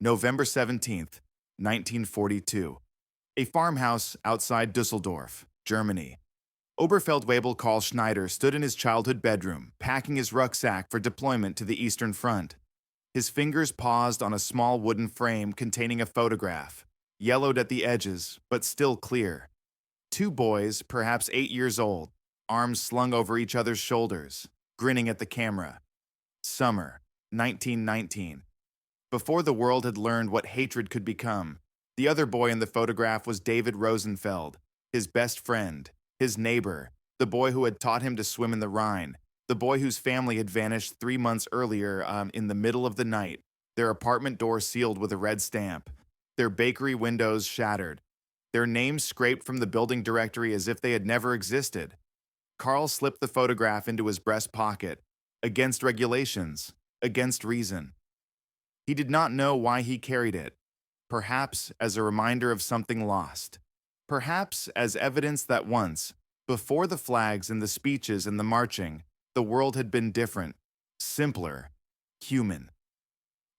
November 17th, 1942. A farmhouse outside Dusseldorf, Germany. Oberfeldwebel Karl Schneider stood in his childhood bedroom, packing his rucksack for deployment to the Eastern Front. His fingers paused on a small wooden frame containing a photograph, yellowed at the edges, but still clear. Two boys, perhaps 8 years old, arms slung over each other's shoulders, grinning at the camera. Summer, 1919. Before the world had learned what hatred could become, the other boy in the photograph was David Rosenfeld, his best friend, his neighbor, the boy who had taught him to swim in the Rhine, the boy whose family had vanished 3 months earlier in the middle of the night, their apartment door sealed with a red stamp, their bakery windows shattered, their names scraped from the building directory as if they had never existed. Carl slipped the photograph into his breast pocket, against regulations, against reason. He did not know why he carried it, perhaps as a reminder of something lost, perhaps as evidence that once, before the flags and the speeches and the marching, the world had been different, simpler, human.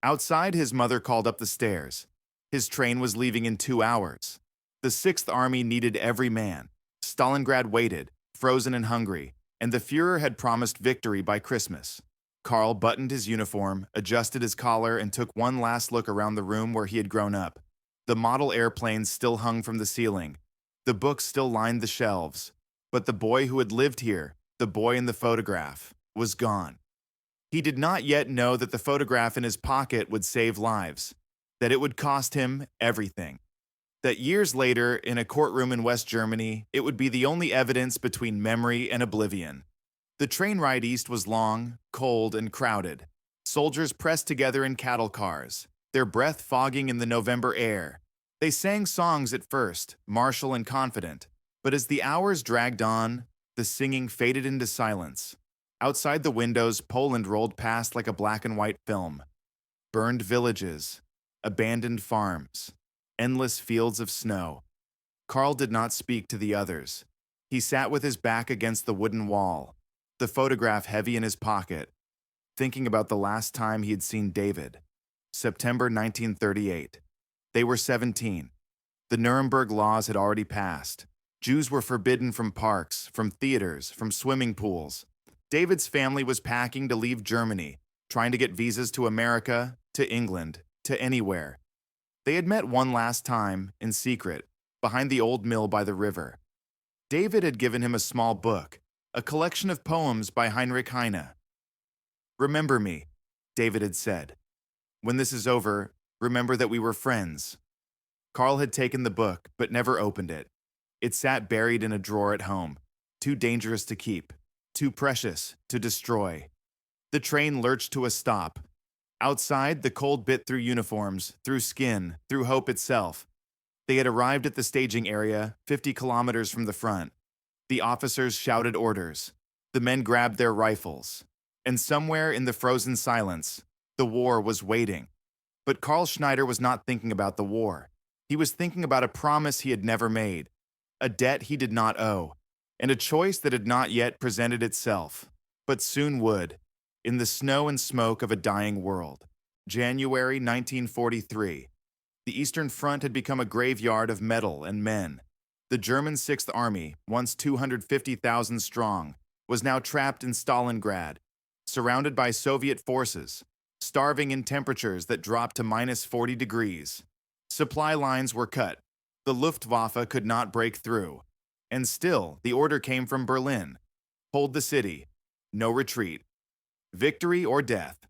Outside, his mother called up the stairs. His train was leaving in 2 hours. The Sixth Army needed every man. Stalingrad waited, frozen and hungry, and the Führer had promised victory by Christmas. Karl buttoned his uniform, adjusted his collar, and took one last look around the room where he had grown up. The model airplanes still hung from the ceiling. The books still lined the shelves. But the boy who had lived here, the boy in the photograph, was gone. He did not yet know that the photograph in his pocket would save lives, that it would cost him everything. That years later, in a courtroom in West Germany, it would be the only evidence between memory and oblivion. The train ride east was long, cold, and crowded. Soldiers pressed together in cattle cars, their breath fogging in the November air. They sang songs at first, martial and confident, but as the hours dragged on, the singing faded into silence. Outside the windows, Poland rolled past like a black and white film. Burned villages, abandoned farms, endless fields of snow. Karl did not speak to the others. He sat with his back against the wooden wall, the photograph heavy in his pocket, thinking about the last time he had seen David. September 1938. They were 17. The Nuremberg laws had already passed. Jews were forbidden from parks, from theaters, from swimming pools. David's family was packing to leave Germany, trying to get visas to America, to England, to anywhere. They had met one last time, in secret, behind the old mill by the river. David had given him a small book, a collection of poems by Heinrich Heine. "Remember me," David had said. "When this is over, remember that we were friends." Karl had taken the book, but never opened it. It sat buried in a drawer at home, too dangerous to keep, too precious to destroy. The train lurched to a stop. Outside, the cold bit through uniforms, through skin, through hope itself. They had arrived at the staging area, 50 kilometers from the front. The officers shouted orders. The men grabbed their rifles. And somewhere in the frozen silence, the war was waiting. But Karl Schneider was not thinking about the war. He was thinking about a promise he had never made, a debt he did not owe, and a choice that had not yet presented itself, but soon would, in the snow and smoke of a dying world. January 1943. The Eastern Front had become a graveyard of metal and men. The German Sixth Army, once 250,000 strong, was now trapped in Stalingrad, surrounded by Soviet forces, starving in temperatures that dropped to -40 degrees. Supply lines were cut. The Luftwaffe could not break through. And still, the order came from Berlin. Hold the city. No retreat. Victory or death.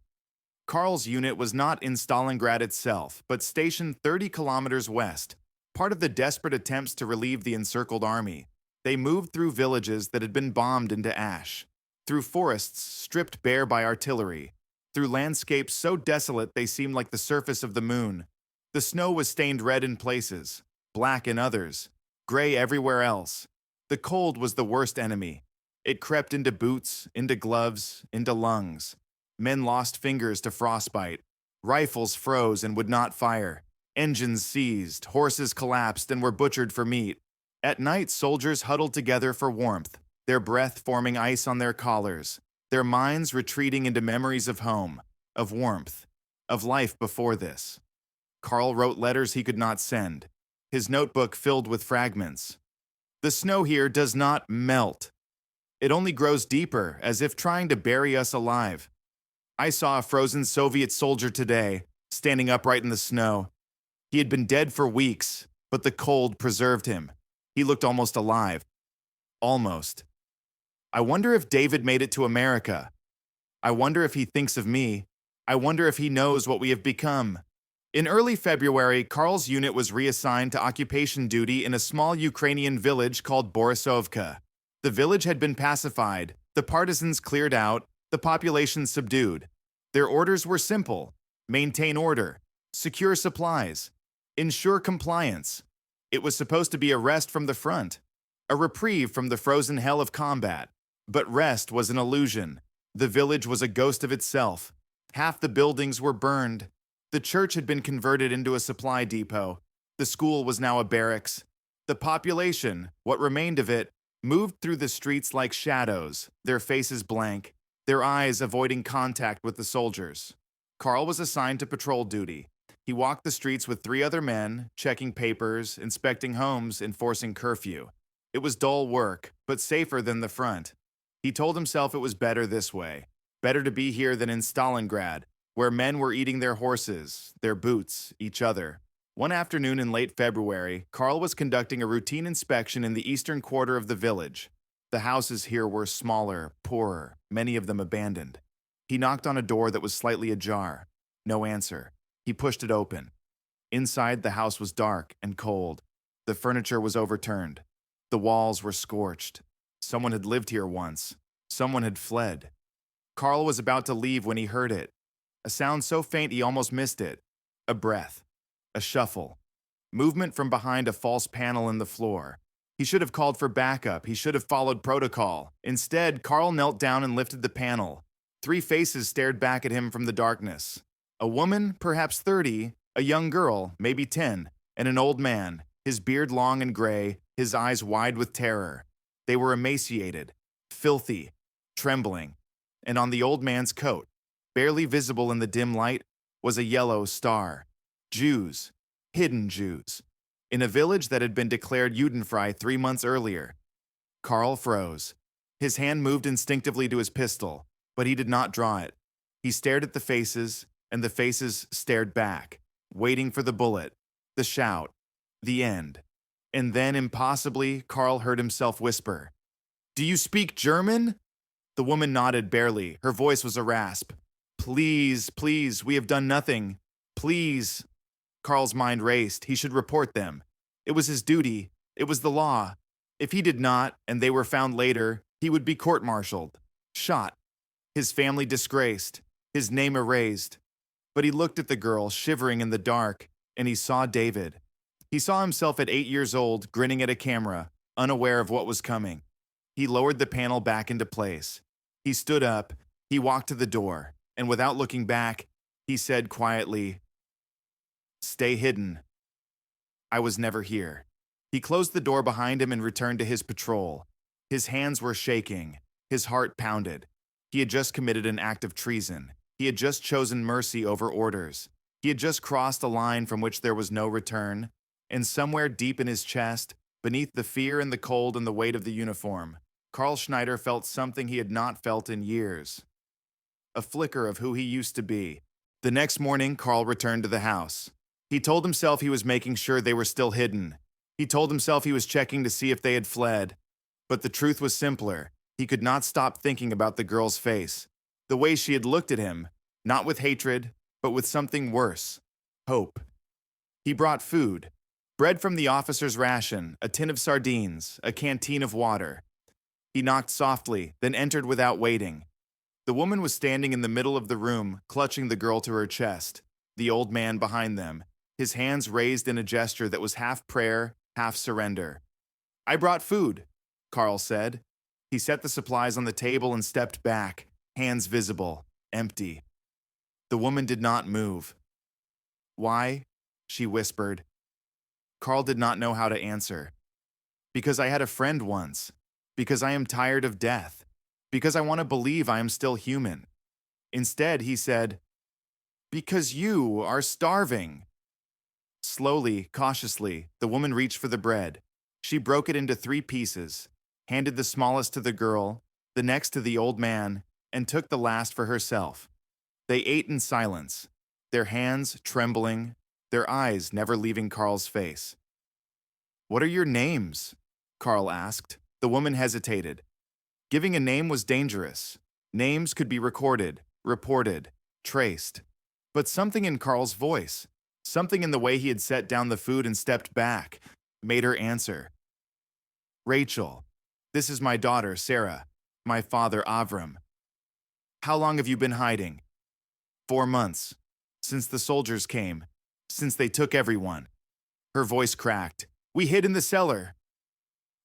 Karl's unit was not in Stalingrad itself, but stationed 30 kilometers west, part of the desperate attempts to relieve the encircled army. They moved through villages that had been bombed into ash, through forests stripped bare by artillery, through landscapes so desolate they seemed like the surface of the moon. The snow was stained red in places, black in others, gray everywhere else. The cold was the worst enemy. It crept into boots, into gloves, into lungs. Men lost fingers to frostbite. Rifles froze and would not fire. Engines seized, horses collapsed and were butchered for meat. At night, soldiers huddled together for warmth, their breath forming ice on their collars, their minds retreating into memories of home, of warmth, of life before this. Carl wrote letters he could not send, his notebook filled with fragments. The snow here does not melt. It only grows deeper, as if trying to bury us alive. I saw a frozen Soviet soldier today, standing upright in the snow. He had been dead for weeks, but the cold preserved him. He looked almost alive. Almost. I wonder if David made it to America. I wonder if he thinks of me. I wonder if he knows what we have become. In early February, Karl's unit was reassigned to occupation duty in a small Ukrainian village called Borisovka. The village had been pacified, the partisans cleared out, the population subdued. Their orders were simple: maintain order, secure supplies, ensure compliance. It was supposed to be a rest from the front, a reprieve from the frozen hell of combat. But rest was an illusion. The village was a ghost of itself. Half the buildings were burned. The church had been converted into a supply depot. The school was now a barracks. The population, what remained of it, moved through the streets like shadows, their faces blank, their eyes avoiding contact with the soldiers. Karl was assigned to patrol duty. He walked the streets with 3 other men, checking papers, inspecting homes, enforcing curfew. It was dull work, but safer than the front. He told himself it was better this way. Better to be here than in Stalingrad, where men were eating their horses, their boots, each other. One afternoon in late February, Karl was conducting a routine inspection in the eastern quarter of the village. The houses here were smaller, poorer, many of them abandoned. He knocked on a door that was slightly ajar. No answer. He pushed it open. Inside, the house was dark and cold. The furniture was overturned. The walls were scorched. Someone had lived here once. Someone had fled. Karl was about to leave when he heard it. A sound so faint he almost missed it. A breath. A shuffle. Movement from behind a false panel in the floor. He should have called for backup. He should have followed protocol. Instead, Karl knelt down and lifted the panel. 3 faces stared back at him from the darkness. A woman, perhaps 30, a young girl, maybe 10, and an old man, his beard long and gray, his eyes wide with terror. They were emaciated, filthy, trembling, and on the old man's coat, barely visible in the dim light, was a yellow star. Jews, hidden Jews, in a village that had been declared Judenfrei 3 months earlier. Karl froze. His hand moved instinctively to his pistol, but he did not draw it. He stared at the faces, and the faces stared back, waiting for the bullet, the shout, the end. And then, impossibly, Karl heard himself whisper, "Do you speak German?" The woman nodded barely. Her voice was a rasp. "Please, please, we have done nothing. Please." Karl's mind raced. He should report them. It was his duty. It was the law. If he did not, and they were found later, he would be court-martialed, shot, his family disgraced, his name erased. But he looked at the girl, shivering in the dark, and he saw David. He saw himself at 8 years old, grinning at a camera, unaware of what was coming. He lowered the panel back into place. He stood up, he walked to the door, and without looking back, he said quietly, "Stay hidden." I was never here. He closed the door behind him and returned to his patrol. His hands were shaking. His heart pounded. He had just committed an act of treason. He had just chosen mercy over orders. He had just crossed a line from which there was no return. And somewhere deep in his chest, beneath the fear and the cold and the weight of the uniform, Karl Schneider felt something he had not felt in years. A flicker of who he used to be. The next morning, Karl returned to the house. He told himself he was making sure they were still hidden. He told himself he was checking to see if they had fled. But the truth was simpler. He could not stop thinking about the girl's face. The way she had looked at him, not with hatred, but with something worse. Hope. He brought food. Bread from the officer's ration, a tin of sardines, a canteen of water. He knocked softly, then entered without waiting. The woman was standing in the middle of the room, clutching the girl to her chest, the old man behind them, his hands raised in a gesture that was half prayer, half surrender. "I brought food," Karl said. He set the supplies on the table and stepped back, hands visible, empty. The woman did not move. "Why?" she whispered. Karl did not know how to answer. "Because I had a friend once. Because I am tired of death. Because I want to believe I am still human." Instead, he said, "Because you are starving." Slowly, cautiously, the woman reached for the bread. She broke it into 3 pieces, handed the smallest to the girl, the next to the old man, and took the last for herself. They ate in silence, their hands trembling, their eyes never leaving Carl's face. "What are your names?" Carl asked. The woman hesitated. Giving a name was dangerous. Names could be recorded, reported, traced. But something in Carl's voice, something in the way he had set down the food and stepped back, made her answer. "Rachel, this is my daughter, Sarah, my father, Avram. How long have you been hiding?" 4 months. Since the soldiers came. Since they took everyone. Her voice cracked. "We hid in the cellar."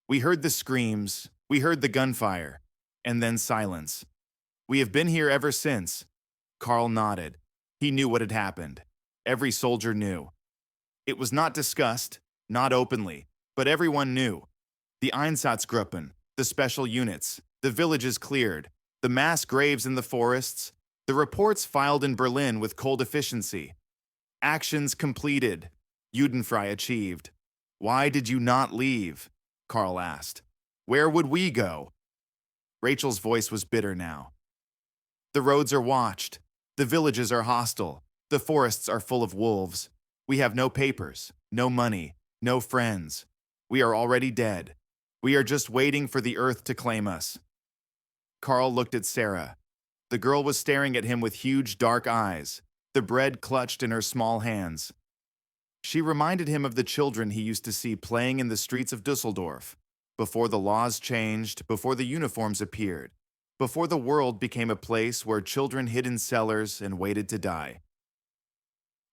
We heard the screams, we heard the gunfire, and then silence. "We have been here ever since." Carl nodded. He knew what had happened. Every soldier knew. It was not discussed, not openly, but everyone knew. The Einsatzgruppen, the special units, the villages cleared, the mass graves in the forests, the reports filed in Berlin with cold efficiency. Actions completed. Judenfrei achieved. "Why did you not leave?" Carl asked. "Where would we go?" Rachel's voice was bitter now. "The roads are watched. The villages are hostile. The forests are full of wolves. We have no papers, no money, no friends. We are already dead. We are just waiting for the earth to claim us." Carl looked at Sarah. The girl was staring at him with huge dark eyes, the bread clutched in her small hands. She reminded him of the children he used to see playing in the streets of Dusseldorf, before the laws changed, before the uniforms appeared, before the world became a place where children hid in cellars and waited to die.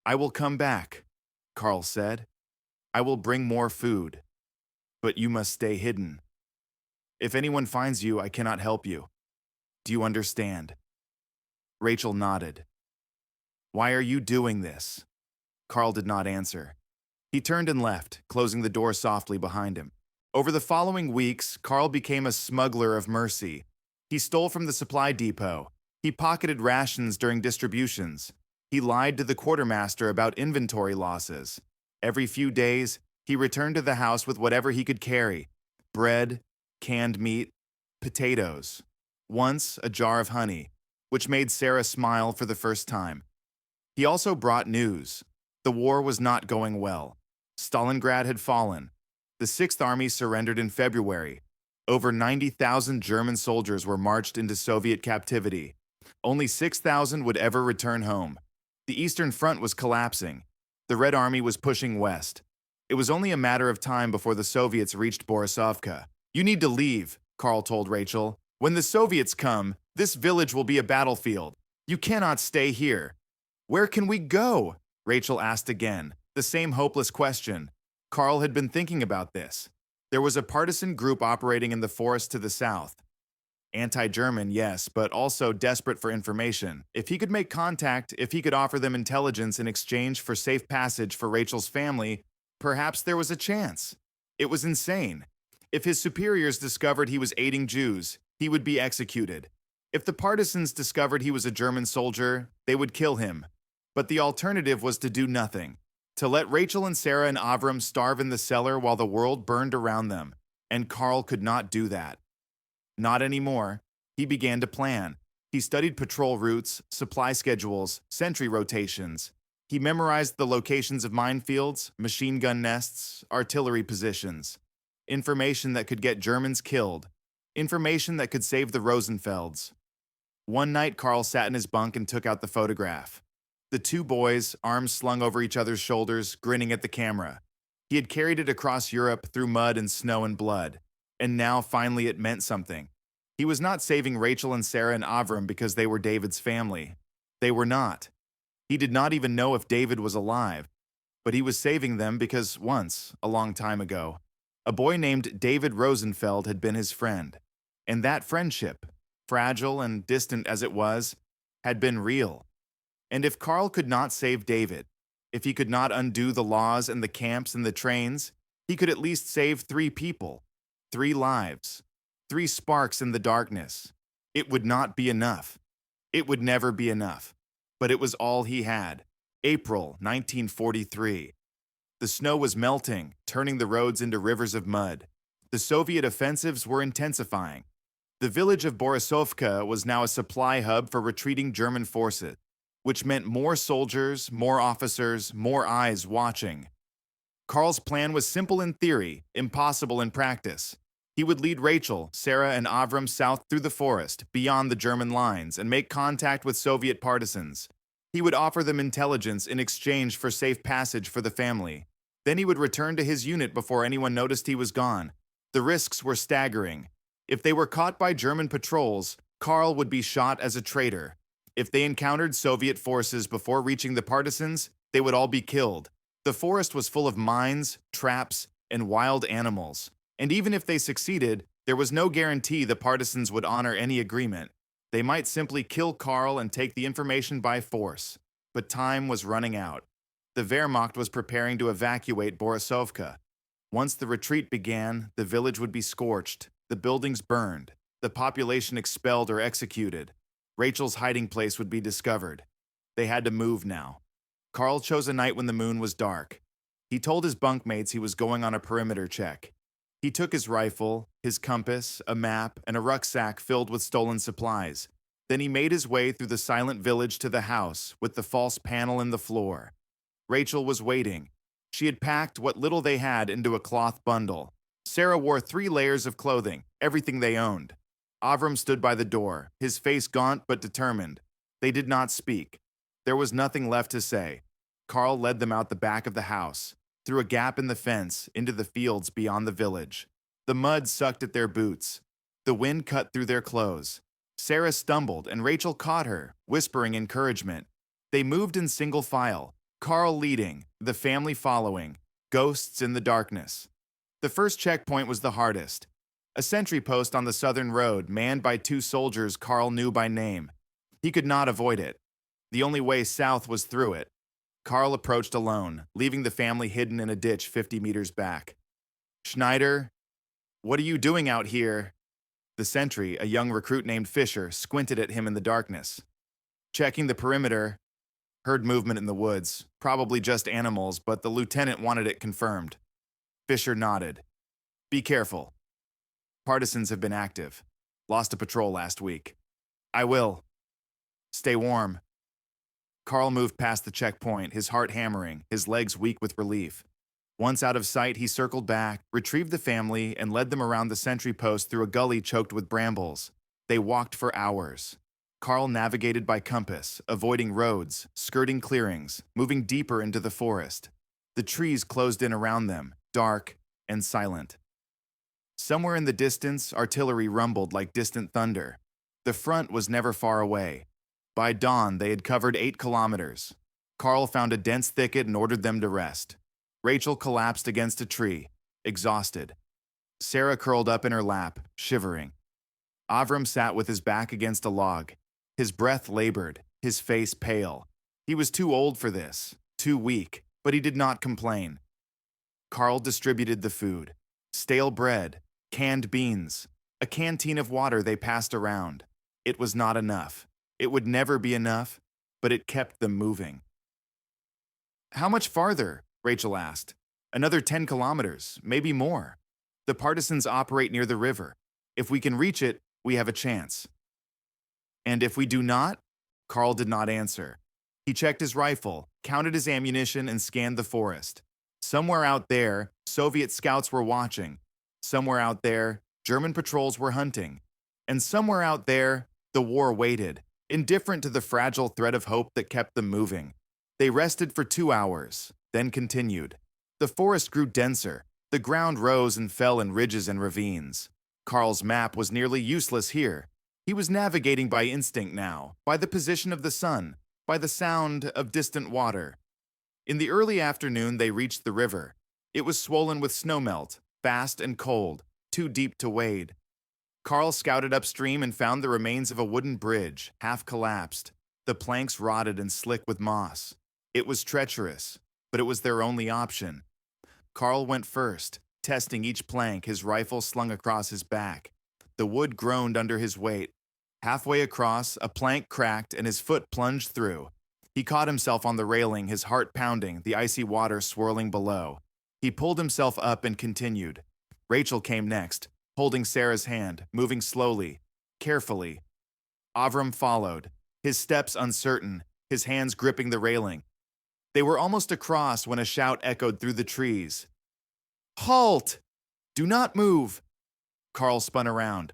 "I will come back," Carl said. "I will bring more food. But you must stay hidden. If anyone finds you, I cannot help you. Do you understand?" Rachel nodded. "Why are you doing this?" Carl did not answer. He turned and left, closing the door softly behind him. Over the following weeks, Carl became a smuggler of mercy. He stole from the supply depot. He pocketed rations during distributions. He lied to the quartermaster about inventory losses. Every few days, he returned to the house with whatever he could carry: bread, canned meat, potatoes. Once, a jar of honey, which made Sarah smile for the first time. He also brought news. The war was not going well. Stalingrad had fallen. The Sixth Army surrendered in February. Over 90,000 German soldiers were marched into Soviet captivity. Only 6,000 would ever return home. The Eastern Front was collapsing. The Red Army was pushing west. It was only a matter of time before the Soviets reached Borisovka. "You need to leave," Carl told Rachel. "When the Soviets come, this village will be a battlefield. You cannot stay here." "Where can we go?" Rachel asked again, the same hopeless question. Carl had been thinking about this. There was a partisan group operating in the forest to the south. Anti-German, yes, but also desperate for information. If he could make contact, if he could offer them intelligence in exchange for safe passage for Rachel's family, perhaps there was a chance. It was insane. If his superiors discovered he was aiding Jews, he would be executed. If the partisans discovered he was a German soldier, they would kill him. But the alternative was to do nothing, to let Rachel and Sarah and Avram starve in the cellar while the world burned around them, and Carl could not do that. Not anymore. He began to plan. He studied patrol routes, supply schedules, sentry rotations. He memorized the locations of minefields, machine gun nests, artillery positions. Information that could get Germans killed. Information that could save the Rosenfelds. One night, Carl sat in his bunk and took out the photograph. The 2 boys, arms slung over each other's shoulders, grinning at the camera. He had carried it across Europe through mud and snow and blood. And now, finally, it meant something. He was not saving Rachel and Sarah and Avram because they were David's family. They were not. He did not even know if David was alive. But he was saving them because once, a long time ago, a boy named David Rosenfeld had been his friend. And that friendship, fragile and distant as it was, had been real. And if Carl could not save David, if he could not undo the laws and the camps and the trains, he could at least save 3 people, 3 lives, 3 sparks in the darkness. It would not be enough. It would never be enough. But it was all he had. April 1943. The snow was melting, turning the roads into rivers of mud. The Soviet offensives were intensifying. The village of Borisovka was now a supply hub for retreating German forces, which meant more soldiers, more officers, more eyes watching. Karl's plan was simple in theory, impossible in practice. He would lead Rachel, Sarah, and Avram south through the forest, beyond the German lines, and make contact with Soviet partisans. He would offer them intelligence in exchange for safe passage for the family. Then he would return to his unit before anyone noticed he was gone. The risks were staggering. If they were caught by German patrols, Karl would be shot as a traitor. If they encountered Soviet forces before reaching the partisans, they would all be killed. The forest was full of mines, traps, and wild animals. And even if they succeeded, there was no guarantee the partisans would honor any agreement. They might simply kill Karl and take the information by force. But time was running out. The Wehrmacht was preparing to evacuate Borisovka. Once the retreat began, the village would be scorched, the buildings burned, the population expelled or executed. Rachel's hiding place would be discovered. They had to move now. Karl chose a night when the moon was dark. He told his bunkmates he was going on a perimeter check. He took his rifle, his compass, a map, and a rucksack filled with stolen supplies. Then he made his way through the silent village to the house with the false panel in the floor. Rachel was waiting. She had packed what little they had into a cloth bundle. Sarah wore 3 layers of clothing, everything they owned. Avram stood by the door, his face gaunt but determined. They did not speak. There was nothing left to say. Karl led them out the back of the house, through a gap in the fence, into the fields beyond the village. The mud sucked at their boots. The wind cut through their clothes. Sarah stumbled, and Rachel caught her, whispering encouragement. They moved in single file, Karl leading, the family following, ghosts in the darkness. The first checkpoint was the hardest. A sentry post on the southern road, manned by 2 soldiers Karl knew by name. He could not avoid it. The only way south was through it. Karl approached alone, leaving the family hidden in a ditch 50 meters back. "Schneider, what are you doing out here?" The sentry, a young recruit named Fischer, squinted at him in the darkness. "Checking the perimeter." Heard movement in the woods, probably just animals, but the lieutenant wanted it confirmed. Fischer nodded. "Be careful. Partisans have been active. Lost a patrol last week." "I will. Stay warm." Karl moved past the checkpoint, his heart hammering, his legs weak with relief. Once out of sight, he circled back, retrieved the family, and led them around the sentry post through a gully choked with brambles. They walked for hours. Karl navigated by compass, avoiding roads, skirting clearings, moving deeper into the forest. The trees closed in around them, dark and silent. Somewhere in the distance, artillery rumbled like distant thunder. The front was never far away. By dawn, they had covered 8 kilometers. Karl found a dense thicket and ordered them to rest. Rachel collapsed against a tree, exhausted. Sarah curled up in her lap, shivering. Avram sat with his back against a log. His breath labored, his face pale. He was too old for this, too weak, but he did not complain. Karl distributed the food. Stale bread, canned beans, a canteen of water they passed around. It was not enough. It would never be enough, but it kept them moving. "How much farther?" Rachel asked. "Another 10 kilometers, maybe more. The partisans operate near the river. If we can reach it, we have a chance." "And if we do not?" Karl did not answer. He checked his rifle, counted his ammunition, and scanned the forest. Somewhere out there, Soviet scouts were watching. Somewhere out there, German patrols were hunting. And somewhere out there, the war waited, indifferent to the fragile thread of hope that kept them moving. They rested for 2 hours, then continued. The forest grew denser. The ground rose and fell in ridges and ravines. Karl's map was nearly useless here. He was navigating by instinct now, by the position of the sun, by the sound of distant water. In the early afternoon, they reached the river. It was swollen with snowmelt, fast and cold, too deep to wade. Karl scouted upstream and found the remains of a wooden bridge, half collapsed. The planks rotted and slick with moss. It was treacherous, but it was their only option. Karl went first, testing each plank, his rifle slung across his back. The wood groaned under his weight. Halfway across, a plank cracked and his foot plunged through. He caught himself on the railing, his heart pounding, the icy water swirling below. He pulled himself up and continued. Rachel came next, holding Sarah's hand, moving slowly, carefully. Avram followed, his steps uncertain, his hands gripping the railing. They were almost across when a shout echoed through the trees. "Halt! Do not move!" Carl spun around.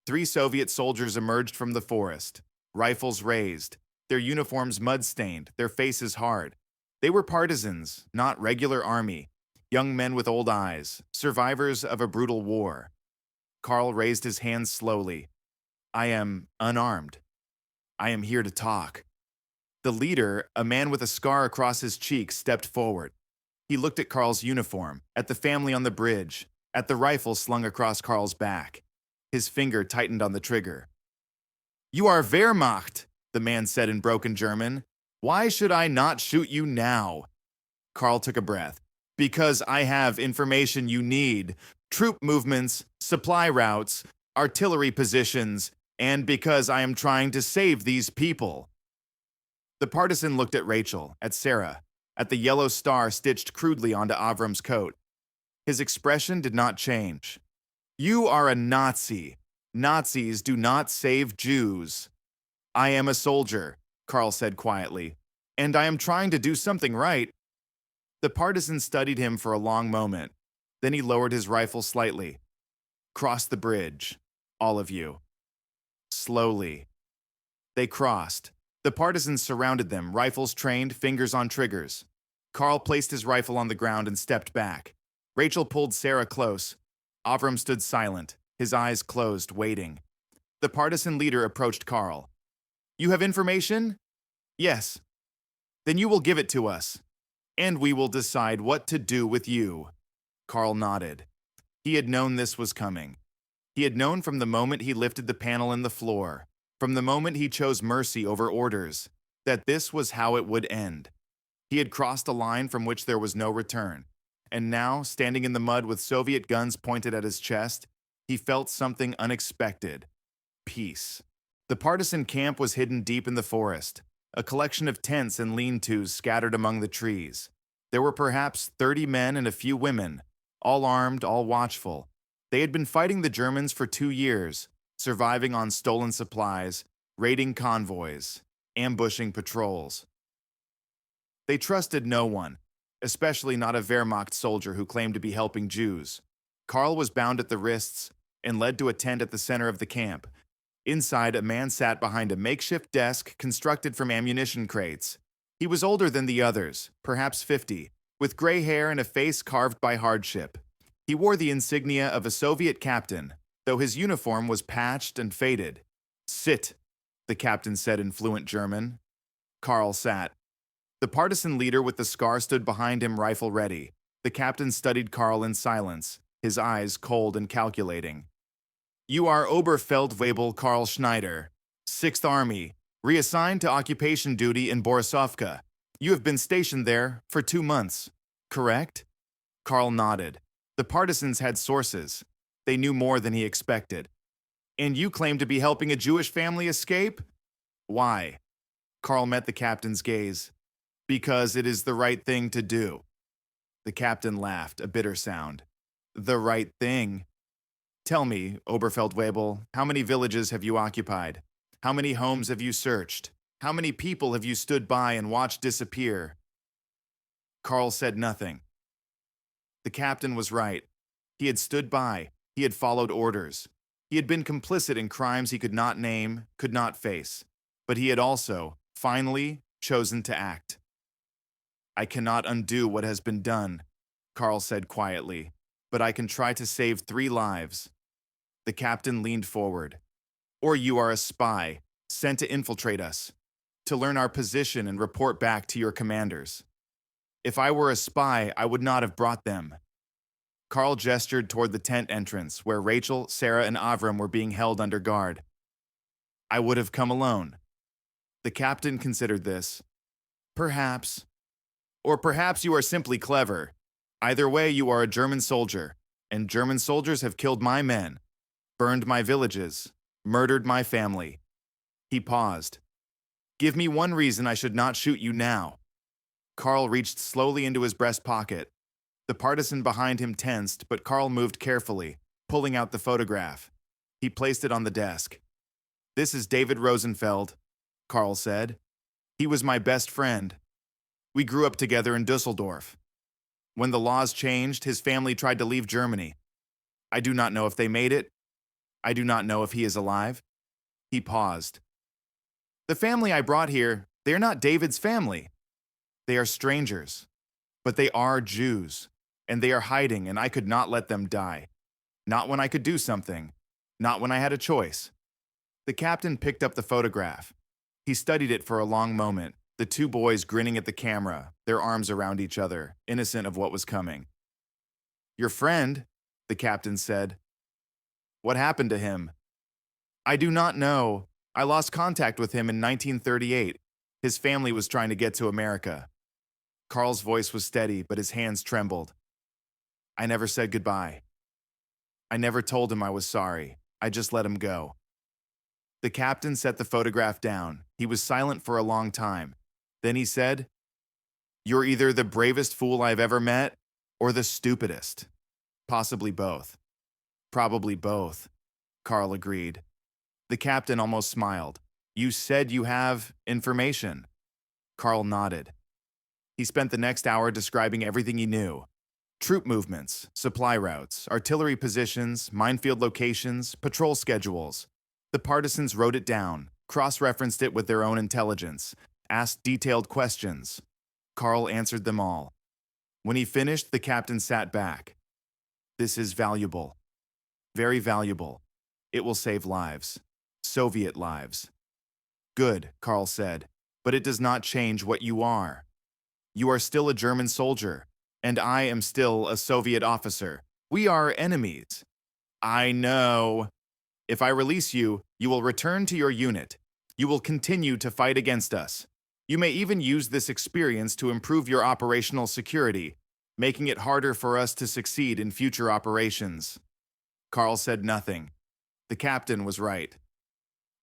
3 Soviet soldiers emerged from the forest, rifles raised, their uniforms mud-stained, their faces hard. They were partisans, not regular army, young men with old eyes, survivors of a brutal war. Carl raised his hands slowly. "I am unarmed. I am here to talk." The leader, a man with a scar across his cheek, stepped forward. He looked at Carl's uniform, at the family on the bridge, at the rifle slung across Carl's back. His finger tightened on the trigger. "You are Wehrmacht," the man said in broken German. "Why should I not shoot you now?" Carl took a breath. "Because I have information you need. Troop movements, supply routes, artillery positions, and because I am trying to save these people." The partisan looked at Rachel, at Sarah, at the yellow star stitched crudely onto Avram's coat. His expression did not change. "You are a Nazi. Nazis do not save Jews." "I am a soldier," Carl said quietly, "and I am trying to do something right." The partisan studied him for a long moment. Then he lowered his rifle slightly. "Cross the bridge, all of you." Slowly. They crossed. The partisans surrounded them, rifles trained, fingers on triggers. Carl placed his rifle on the ground and stepped back. Rachel pulled Sarah close. Avram stood silent, his eyes closed, waiting. The partisan leader approached Carl. "You have information?" "Yes." "Then you will give it to us, and we will decide what to do with you." Carl nodded. He had known this was coming. He had known from the moment he lifted the panel in the floor, from the moment he chose mercy over orders, that this was how it would end. He had crossed a line from which there was no return, and now, standing in the mud with Soviet guns pointed at his chest, he felt something unexpected: peace. The partisan camp was hidden deep in the forest, a collection of tents and lean-tos scattered among the trees. There were perhaps 30 men and a few women, all armed, all watchful. They had been fighting the Germans for 2 years, surviving on stolen supplies, raiding convoys, ambushing patrols. They trusted no one, especially not a Wehrmacht soldier who claimed to be helping Jews. Carl was bound at the wrists and led to a tent at the center of the camp. Inside, a man sat behind a makeshift desk constructed from ammunition crates. He was older than the others, perhaps 50, with gray hair and a face carved by hardship. He wore the insignia of a Soviet captain, though his uniform was patched and faded. "Sit," the captain said in fluent German. Carl sat. The partisan leader with the scar stood behind him, rifle ready. The captain studied Carl in silence, his eyes cold and calculating. "You are Oberfeldwebel Karl Schneider, 6th Army, reassigned to occupation duty in Borisovka. You have been stationed there for 2 months, correct?" Carl nodded. The partisans had sources. They knew more than he expected. "And you claim to be helping a Jewish family escape? Why?" Carl met the captain's gaze. "Because it is the right thing to do." The captain laughed, a bitter sound. "The right thing? Tell me, Oberfeldwebel, how many villages have you occupied? How many homes have you searched? How many people have you stood by and watched disappear?" Carl said nothing. The captain was right. He had stood by. He had followed orders. He had been complicit in crimes he could not name, could not face. But he had also, finally, chosen to act. "I cannot undo what has been done," Carl said quietly, "but I can try to save 3 lives." The captain leaned forward. "Or you are a spy, sent to infiltrate us, to learn our position and report back to your commanders." "If I were a spy, I would not have brought them." Carl gestured toward the tent entrance, where Rachel, Sarah, and Avram were being held under guard. "I would have come alone." The captain considered this. "Perhaps. Or perhaps you are simply clever. Either way, you are a German soldier, and German soldiers have killed my men, burned my villages, murdered my family." He paused. Give me one reason I should not shoot you now. Carl reached slowly into his breast pocket. The partisan behind him tensed, but Carl moved carefully, pulling out the photograph. He placed it on the desk. This is David Rosenfeld, Carl said. He was my best friend. We grew up together in Dusseldorf. When the laws changed, his family tried to leave Germany. I do not know if they made it. I do not know if he is alive. He paused. The family I brought here, they are not David's family. They are strangers. But they are Jews, and they are hiding, and I could not let them die. Not when I could do something. Not when I had a choice. The captain picked up the photograph. He studied it for a long moment, the two boys grinning at the camera, their arms around each other, innocent of what was coming. Your friend, the captain said. What happened to him? I do not know. I lost contact with him in 1938. His family was trying to get to America. Carl's voice was steady, but his hands trembled. I never said goodbye. I never told him I was sorry. I just let him go. The captain set the photograph down. He was silent for a long time. Then he said, You're either the bravest fool I've ever met or the stupidest. Possibly both. Probably both, Carl agreed. The captain almost smiled. You said you have information. Carl nodded. He spent the next hour describing everything he knew. Troop movements, supply routes, artillery positions, minefield locations, patrol schedules. The partisans wrote it down, cross-referenced it with their own intelligence, asked detailed questions. Carl answered them all. When he finished, the captain sat back. This is valuable. Very valuable. It will save lives. Soviet lives. Good, Carl said, but it does not change what you are. You are still a German soldier, and I am still a Soviet officer. We are enemies. I know. If I release you, you will return to your unit. You will continue to fight against us. You may even use this experience to improve your operational security, making it harder for us to succeed in future operations. Carl said nothing. The captain was right.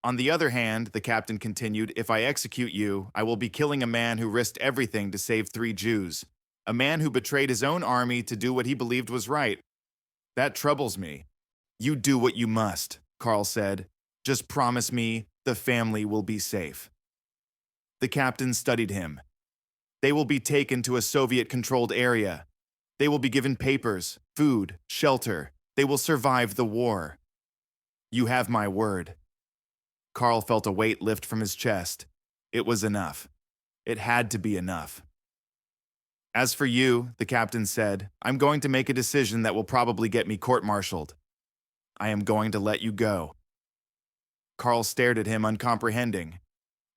On the other hand, the captain continued, if I execute you, I will be killing a man who risked everything to save 3 Jews. A man who betrayed his own army to do what he believed was right. That troubles me. You do what you must, Carl said. Just promise me the family will be safe. The captain studied him. They will be taken to a Soviet-controlled area. They will be given papers, food, shelter. They will survive the war. You have my word. Carl felt a weight lift from his chest. It was enough. It had to be enough. As for you, the captain said, I'm going to make a decision that will probably get me court-martialed. I am going to let you go. Carl stared at him, uncomprehending.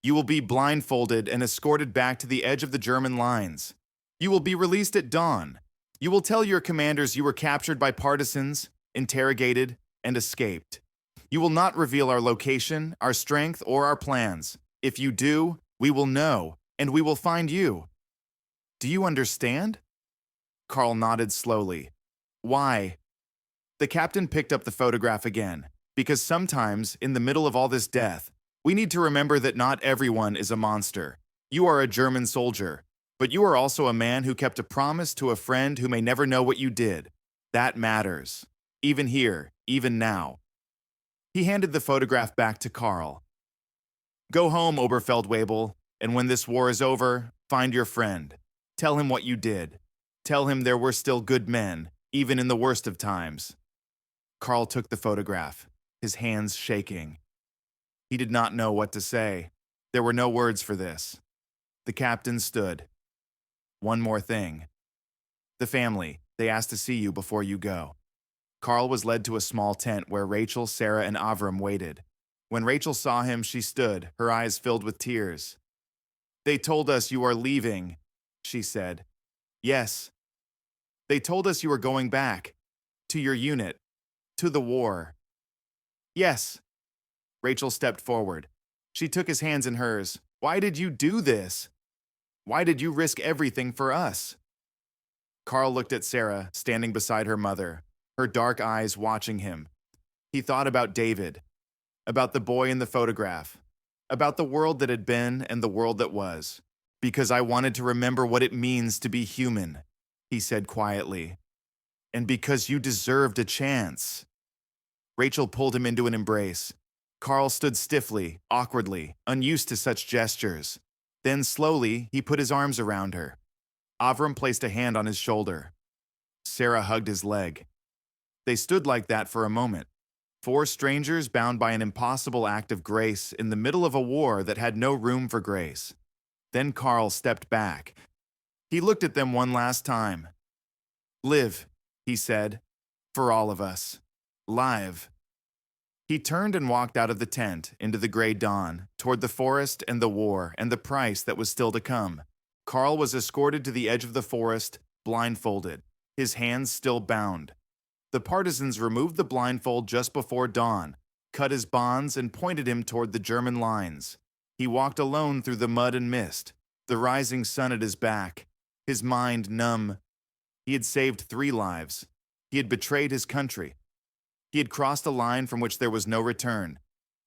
You will be blindfolded and escorted back to the edge of the German lines. You will be released at dawn. You will tell your commanders you were captured by partisans, interrogated, and escaped. You will not reveal our location, our strength, or our plans. If you do, we will know, and we will find you. Do you understand? Carl nodded slowly. Why? The captain picked up the photograph again, because sometimes, in the middle of all this death, we need to remember that not everyone is a monster. You are a German soldier, but you are also a man who kept a promise to a friend who may never know what you did. That matters. Even here, even now. He handed the photograph back to Carl. Go home, Oberfeldwebel, and when this war is over, find your friend. Tell him what you did. Tell him there were still good men, even in the worst of times. Carl took the photograph, his hands shaking. He did not know what to say. There were no words for this. The captain stood. One more thing. The family, they asked to see you before you go. Carl was led to a small tent where Rachel, Sarah, and Avram waited. When Rachel saw him, she stood, her eyes filled with tears. They told us you are leaving, she said. Yes. They told us you were going back. To your unit. To the war. Yes. Rachel stepped forward. She took his hands in hers. Why did you do this? Why did you risk everything for us? Carl looked at Sarah, standing beside her mother, her dark eyes watching him. He thought about David, about the boy in the photograph, about the world that had been and the world that was, because I wanted to remember what it means to be human, he said quietly, and because you deserved a chance. Rachel pulled him into an embrace. Carl stood stiffly, awkwardly, unused to such gestures. Then slowly, he put his arms around her. Avram placed a hand on his shoulder. Sarah hugged his leg. They stood like that for a moment. Four strangers bound by an impossible act of grace in the middle of a war that had no room for grace. Then Carl stepped back. He looked at them one last time. Live, he said, for all of us. Live. He turned and walked out of the tent into the gray dawn, toward the forest and the war and the price that was still to come. Carl was escorted to the edge of the forest, blindfolded, his hands still bound. The partisans removed the blindfold just before dawn, cut his bonds, and pointed him toward the German lines. He walked alone through the mud and mist, the rising sun at his back, his mind numb. He had saved 3 lives. He had betrayed his country. He had crossed a line from which there was no return,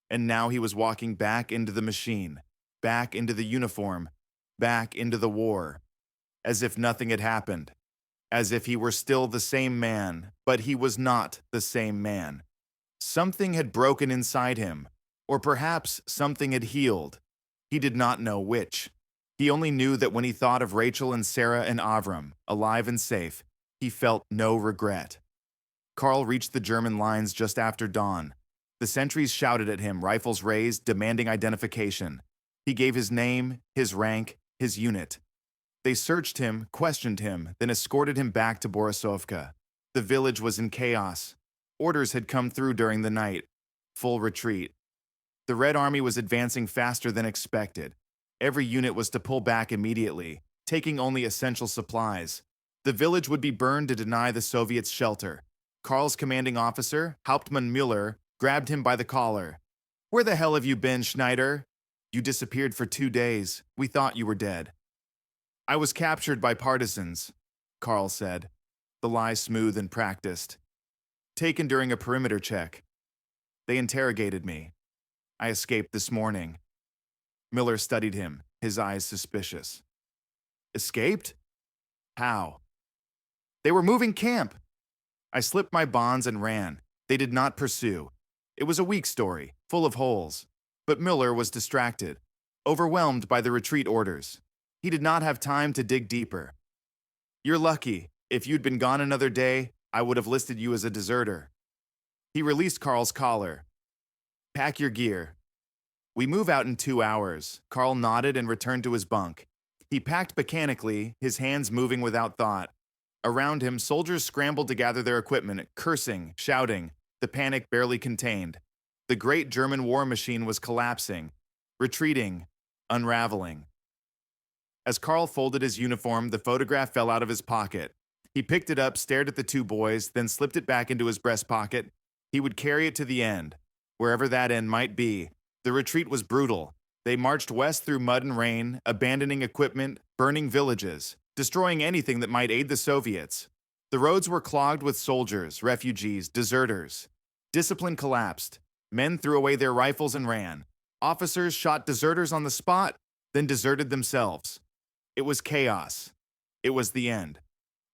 and now he was walking back into the machine, back into the uniform, back into the war, as if nothing had happened, as if he were still the same man, but he was not the same man. Something had broken inside him, or perhaps something had healed. He did not know which. He only knew that when he thought of Rachel and Sarah and Avram, alive and safe, he felt no regret. Carl reached the German lines just after dawn. The sentries shouted at him, rifles raised, demanding identification. He gave his name, his rank, his unit. They searched him, questioned him, then escorted him back to Borisovka. The village was in chaos. Orders had come through during the night. Full retreat. The Red Army was advancing faster than expected. Every unit was to pull back immediately, taking only essential supplies. The village would be burned to deny the Soviets shelter. Karl's commanding officer, Hauptmann Müller, grabbed him by the collar. "Where the hell have you been, Schneider? You disappeared for 2 days. We thought you were dead." "I was captured by partisans," Karl said, the lie smooth and practiced. "Taken during a perimeter check. They interrogated me. I escaped this morning." Miller studied him, his eyes suspicious. "Escaped? How?" "They were moving camp. I slipped my bonds and ran. They did not pursue. It was a weak story, full of holes. But Miller was distracted, overwhelmed by the retreat orders. He did not have time to dig deeper. "You're lucky. If you'd been gone another day, I would have listed you as a deserter." He released Carl's collar. "Pack your gear. We move out in 2 hours." Carl nodded and returned to his bunk. He packed mechanically, his hands moving without thought. Around him, soldiers scrambled to gather their equipment, cursing, shouting, the panic barely contained. The great German war machine was collapsing, retreating, unraveling. As Carl folded his uniform, the photograph fell out of his pocket. He picked it up, stared at the 2 boys, then slipped it back into his breast pocket. He would carry it to the end, wherever that end might be. The retreat was brutal. They marched west through mud and rain, abandoning equipment, burning villages, destroying anything that might aid the Soviets. The roads were clogged with soldiers, refugees, deserters. Discipline collapsed. Men threw away their rifles and ran. Officers shot deserters on the spot, then deserted themselves. It was chaos. It was the end.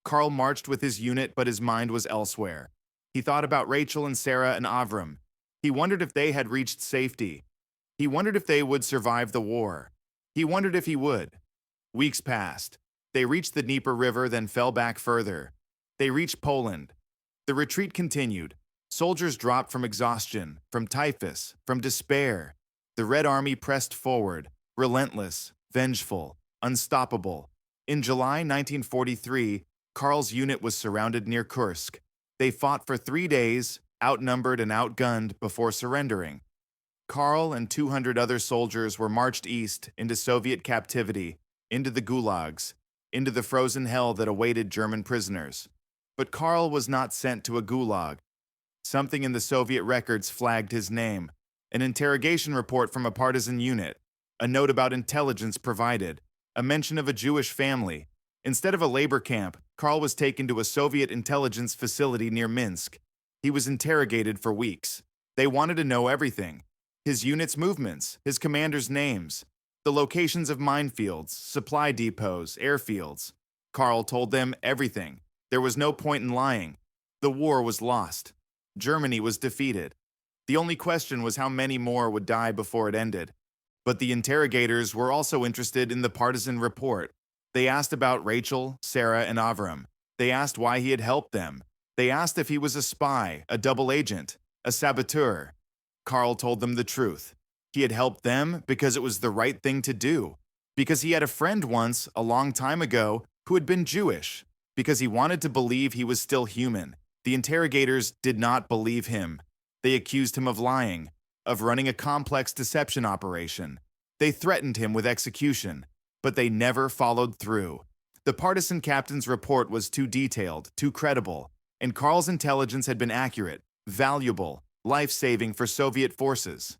Carl marched with his unit, but his mind was elsewhere. He thought about Rachel and Sarah and Avram. He wondered if they had reached safety. He wondered if they would survive the war. He wondered if he would. Weeks passed. They reached the Dnieper River, then fell back further. They reached Poland. The retreat continued. Soldiers dropped from exhaustion, from typhus, from despair. The Red Army pressed forward, relentless, vengeful, unstoppable. In July 1943, Karl's unit was surrounded near Kursk. They fought for 3 days, outnumbered and outgunned, before surrendering. Karl and 200 other soldiers were marched east into Soviet captivity, into the gulags, into the frozen hell that awaited German prisoners. But Karl was not sent to a gulag. Something in the Soviet records flagged his name. An interrogation report from a partisan unit, a note about intelligence provided, a mention of a Jewish family. Instead of a labor camp, Karl was taken to a Soviet intelligence facility near Minsk. He was interrogated for weeks. They wanted to know everything. his unit's movements, his commanders' names, the locations of minefields, supply depots, airfields. Karl told them everything. There was no point in lying. The war was lost. Germany was defeated. The only question was how many more would die before it ended. But the interrogators were also interested in the partisan report. They asked about Rachel, Sarah, and Avram. They asked why he had helped them. They asked if he was a spy, a double agent, a saboteur. Karl told them the truth. He had helped them because it was the right thing to do. Because he had a friend once, a long time ago, who had been Jewish. Because he wanted to believe he was still human. The interrogators did not believe him. They accused him of lying, of running a complex deception operation. They threatened him with execution, but they never followed through. The partisan captain's report was too detailed, too credible, and Karl's intelligence had been accurate, valuable, life-saving for Soviet forces.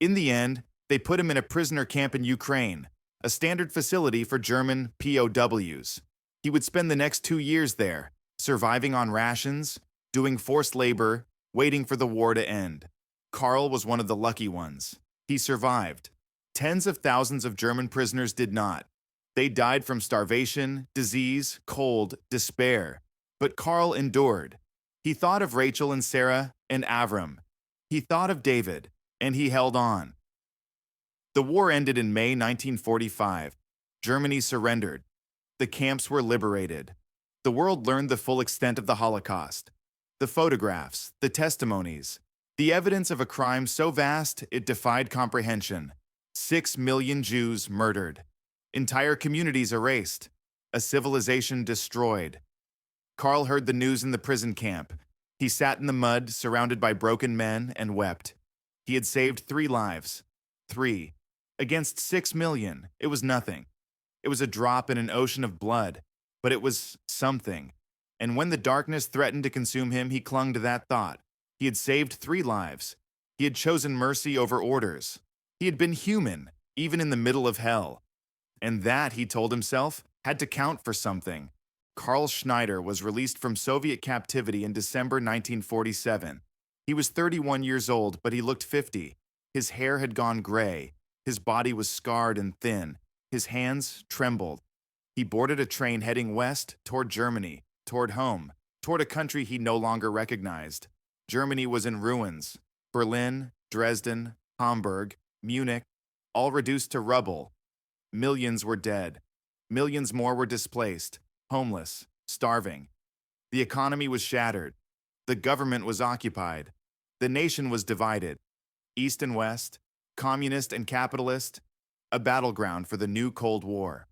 In the end, they put him in a prisoner camp in Ukraine, a standard facility for German POWs. He would spend the next 2 years there, surviving on rations, doing forced labor, waiting for the war to end. Karl was one of the lucky ones. He survived. Tens of thousands of German prisoners did not. They died from starvation, disease, cold, despair. But Karl endured. He thought of Rachel and Sarah and Avram. He thought of David, and he held on. The war ended in May 1945. Germany surrendered. The camps were liberated. The world learned the full extent of the Holocaust. The photographs, the testimonies, the evidence of a crime so vast it defied comprehension. 6 million Jews murdered. Entire communities erased. A civilization destroyed. Karl heard the news in the prison camp. He sat in the mud, surrounded by broken men, and wept. He had saved 3 lives. 3. Against 6 million, it was nothing. It was a drop in an ocean of blood, but it was something. And when the darkness threatened to consume him, he clung to that thought. He had saved 3 lives. He had chosen mercy over orders. He had been human, even in the middle of hell. And that, he told himself, had to count for something. Karl Schneider was released from Soviet captivity in December 1947. He was 31 years old, but he looked 50. His hair had gone gray. His body was scarred and thin. His hands trembled. He boarded a train heading west toward Germany, toward home, toward a country he no longer recognized. Germany was in ruins. Berlin, Dresden, Hamburg, Munich, all reduced to rubble. Millions were dead. Millions more were displaced, homeless, starving. The economy was shattered. The government was occupied. The nation was divided. East and West, communist and capitalist, a battleground for the new Cold War.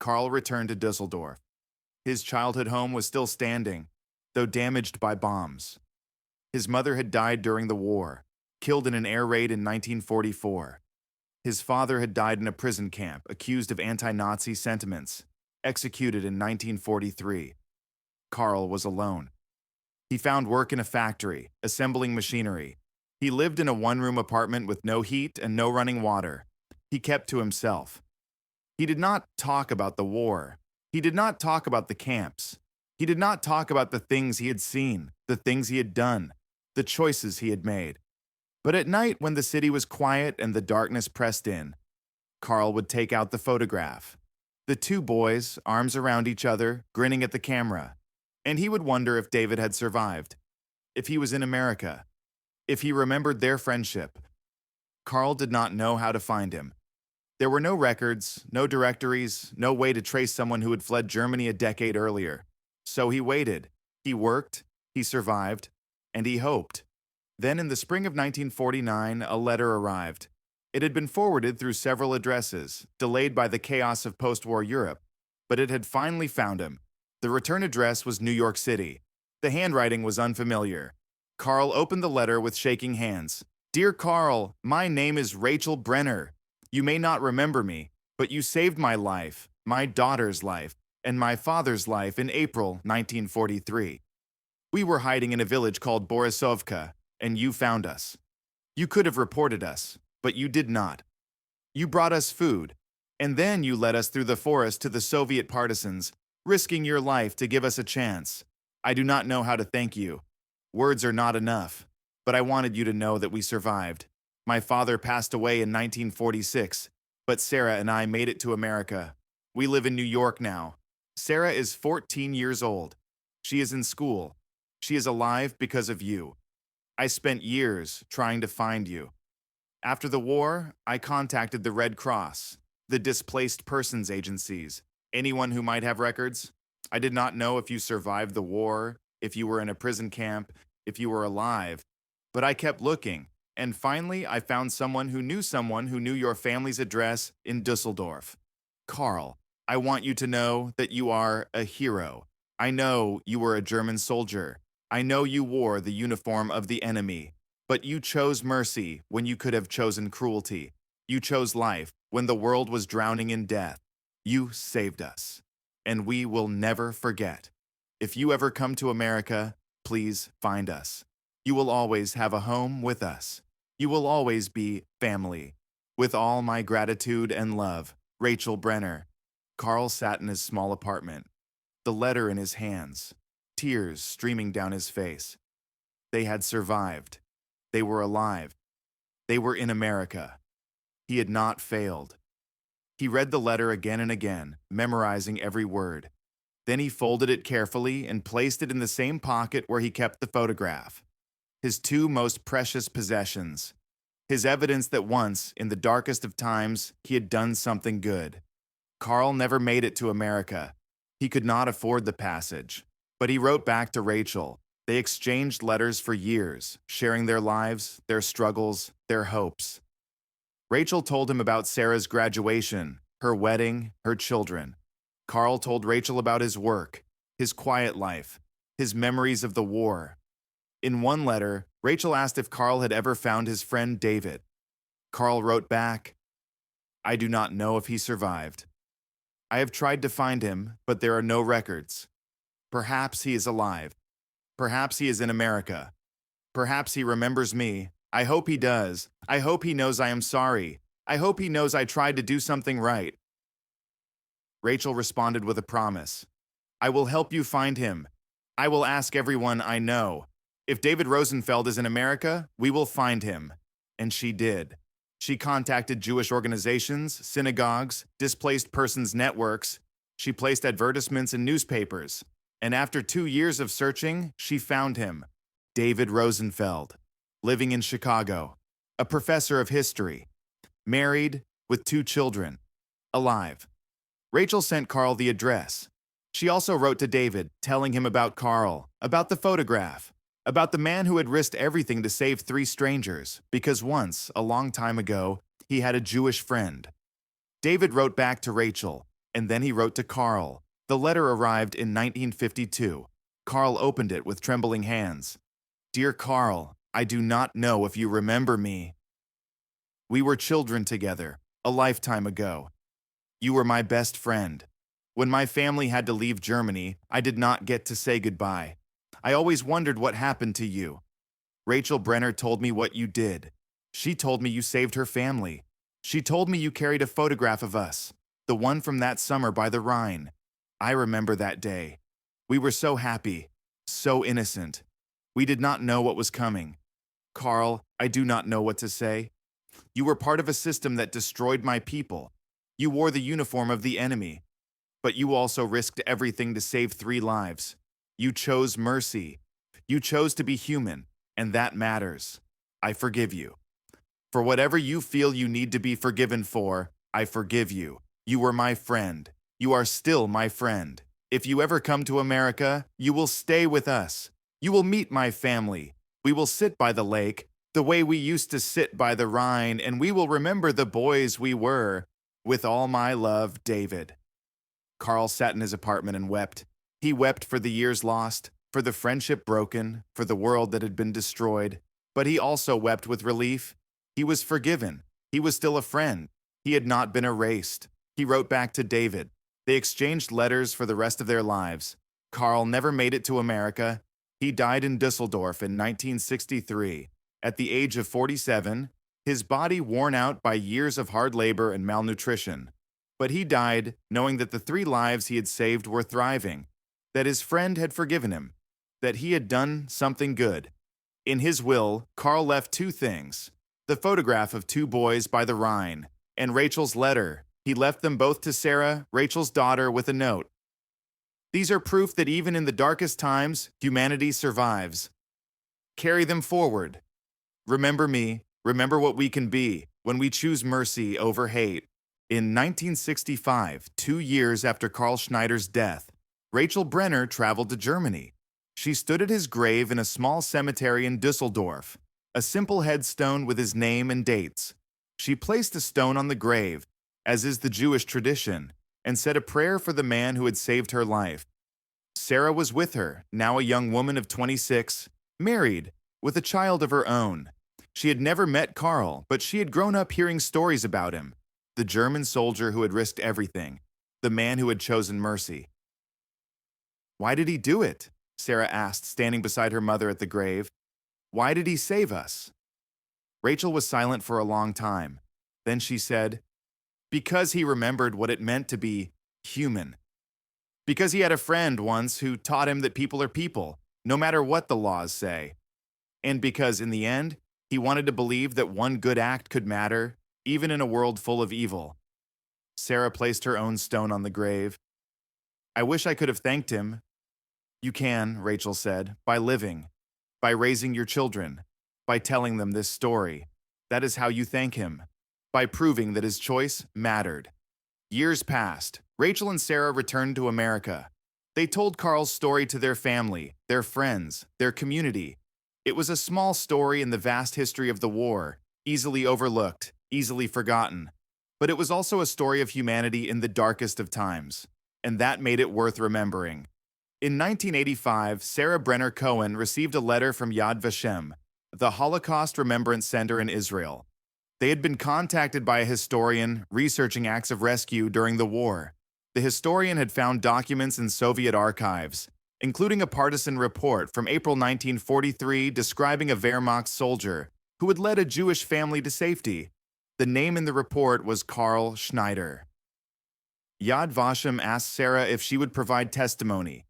Karl returned to Dusseldorf. His childhood home was still standing, though damaged by bombs. His mother had died during the war, killed in an air raid in 1944. His father had died in a prison camp, accused of anti-Nazi sentiments, executed in 1943. Karl was alone. He found work in a factory, assembling machinery. He lived in a one-room apartment with no heat and no running water. He kept to himself. He did not talk about the war. He did not talk about the camps. He did not talk about the things he had seen, the things he had done, the choices he had made. But at night, when the city was quiet and the darkness pressed in, Karl would take out the photograph. The 2 boys, arms around each other, grinning at the camera. And he would wonder if David had survived, if he was in America, if he remembered their friendship. Karl did not know how to find him. There were no records, no directories, no way to trace someone who had fled Germany a decade earlier. So he waited. He worked, he survived, and he hoped. Then in the spring of 1949, a letter arrived. It had been forwarded through several addresses, delayed by the chaos of post-war Europe, but it had finally found him. The return address was New York City. The handwriting was unfamiliar. Karl opened the letter with shaking hands. "Dear Karl, my name is Rachel Brenner. You may not remember me, but you saved my life, my daughter's life, and my father's life in April 1943. We were hiding in a village called Borisovka, and you found us. You could have reported us, but you did not. You brought us food, and then you led us through the forest to the Soviet partisans, risking your life to give us a chance. I do not know how to thank you. Words are not enough. but I wanted you to know that we survived. My father passed away in 1946, but Sarah and I made it to America. We live in New York now. Sarah is 14 years old. She is in school. She is alive because of you. I spent years trying to find you. After the war, I contacted the Red Cross, the displaced persons agencies, anyone who might have records. I did not know if you survived the war, if you were in a prison camp, if you were alive, but I kept looking, and finally I found someone who knew your family's address in Dusseldorf. Carl, I want you to know that you are a hero. I know you were a German soldier. I know you wore the uniform of the enemy. But you chose mercy when you could have chosen cruelty. You chose life when the world was drowning in death. You saved us, and we will never forget. If you ever come to America, please find us. You will always have a home with us. You will always be family. With all my gratitude and love, Rachel Brenner. Carl sat in his small apartment, the letter in his hands, tears streaming down his face. They had survived. They were alive. They were in America. He had not failed. He read the letter again and again, memorizing every word. Then he folded it carefully and placed it in the same pocket where he kept the photograph. His two most precious possessions. His evidence that once, in the darkest of times, he had done something good. Carl never made it to America. He could not afford the passage. But he wrote back to Rachel. They exchanged letters for years, sharing their lives, their struggles, their hopes. Rachel told him about Sarah's graduation, her wedding, her children. Carl told Rachel about his work, his quiet life, his memories of the war. In one letter, Rachel asked if Carl had ever found his friend David. Carl wrote back, "I do not know if he survived. I have tried to find him, but there are no records. Perhaps he is alive. Perhaps he is in America. Perhaps he remembers me. I hope he does. I hope he knows I am sorry. I hope he knows I tried to do something right." Rachel responded with a promise. "I will help you find him. I will ask everyone I know. If David Rosenfeld is in America, we will find him." And she did. She contacted Jewish organizations, synagogues, displaced persons networks. She placed advertisements in newspapers. And after 2 years of searching, she found him, David Rosenfeld, living in Chicago, a professor of history, married, with 2 children, alive. Rachel sent Carl the address. She also wrote to David, telling him about Carl, about the photograph, about the man who had risked everything to save 3 strangers, because once, a long time ago, he had a Jewish friend. David wrote back to Rachel, and then he wrote to Carl. The letter arrived in 1952. Carl opened it with trembling hands. "Dear Carl, I do not know if you remember me. We were children together, a lifetime ago. You were my best friend. When my family had to leave Germany, I did not get to say goodbye. I always wondered what happened to you. Rachel Brenner told me what you did. She told me you saved her family. She told me you carried a photograph of us, the one from that summer by the Rhine. I remember that day. We were so happy, so innocent. We did not know what was coming. Carl, I do not know what to say. You were part of a system that destroyed my people. You wore the uniform of the enemy. But you also risked everything to save 3 lives. You chose mercy. You chose to be human, and that matters. I forgive you. For whatever you feel you need to be forgiven for, I forgive you. You were my friend. You are still my friend. If you ever come to America, you will stay with us. You will meet my family. We will sit by the lake, the way we used to sit by the Rhine, and we will remember the boys we were. With all my love, David." Carl sat in his apartment and wept. He wept for the years lost, for the friendship broken, for the world that had been destroyed. But he also wept with relief. He was forgiven. He was still a friend. He had not been erased. He wrote back to David. They exchanged letters for the rest of their lives. Carl never made it to America. He died in Dusseldorf in 1963. At the age of 47, his body worn out by years of hard labor and malnutrition. But he died knowing that the 3 lives he had saved were thriving, that his friend had forgiven him, that he had done something good. In his will, Karl left two things: the photograph of two boys by the Rhine, and Rachel's letter. He left them both to Sarah, Rachel's daughter, with a note. These are proof that even in the darkest times, humanity survives. Carry them forward. Remember me, remember what we can be when we choose mercy over hate. In 1965, 2 years after Karl Schneider's death, Rachel Brenner traveled to Germany. She stood at his grave in a small cemetery in Düsseldorf, a simple headstone with his name and dates. She placed a stone on the grave, as is the Jewish tradition, and said a prayer for the man who had saved her life. Sarah was with her, now a young woman of 26, married, with a child of her own. She had never met Karl, but she had grown up hearing stories about him, the German soldier who had risked everything, the man who had chosen mercy. Why did he do it? Sarah asked, standing beside her mother at the grave. Why did he save us? Rachel was silent for a long time. Then she said, because he remembered what it meant to be human. Because he had a friend once who taught him that people are people, no matter what the laws say. And because, in the end, he wanted to believe that one good act could matter, even in a world full of evil. Sarah placed her own stone on the grave. I wish I could have thanked him. You can, Rachel said, by living, by raising your children, by telling them this story. That is how you thank him, by proving that his choice mattered. Years passed. Rachel and Sarah returned to America. They told Karl's story to their family, their friends, their community. It was a small story in the vast history of the war, easily overlooked, easily forgotten. But it was also a story of humanity in the darkest of times, and that made it worth remembering. In 1985, Sarah Brenner Cohen received a letter from Yad Vashem, the Holocaust Remembrance Center in Israel. They had been contacted by a historian researching acts of rescue during the war. The historian had found documents in Soviet archives, including a partisan report from April 1943 describing a Wehrmacht soldier who had led a Jewish family to safety. The name in the report was Karl Schneider. Yad Vashem asked Sarah if she would provide testimony,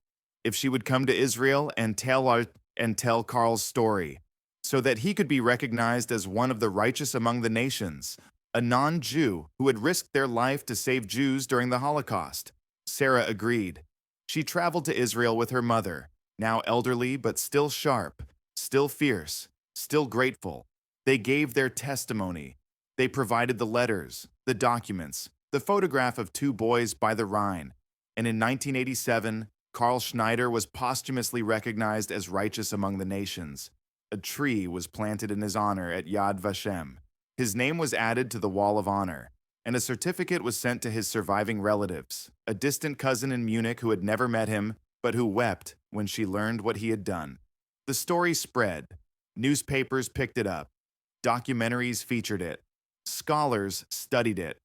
if she would come to Israel and tell Karl's story, so that he could be recognized as one of the righteous among the nations, a non-Jew who had risked their life to save Jews during the Holocaust. Sarah agreed. She traveled to Israel with her mother, now elderly but still sharp, still fierce, still grateful. They gave their testimony. They provided the letters, the documents, the photograph of two boys by the Rhine. And in 1987, Karl Schneider was posthumously recognized as righteous among the nations. A tree was planted in his honor at Yad Vashem. His name was added to the Wall of Honor, and a certificate was sent to his surviving relatives, a distant cousin in Munich who had never met him, but who wept when she learned what he had done. The story spread. Newspapers picked it up. Documentaries featured it. Scholars studied it.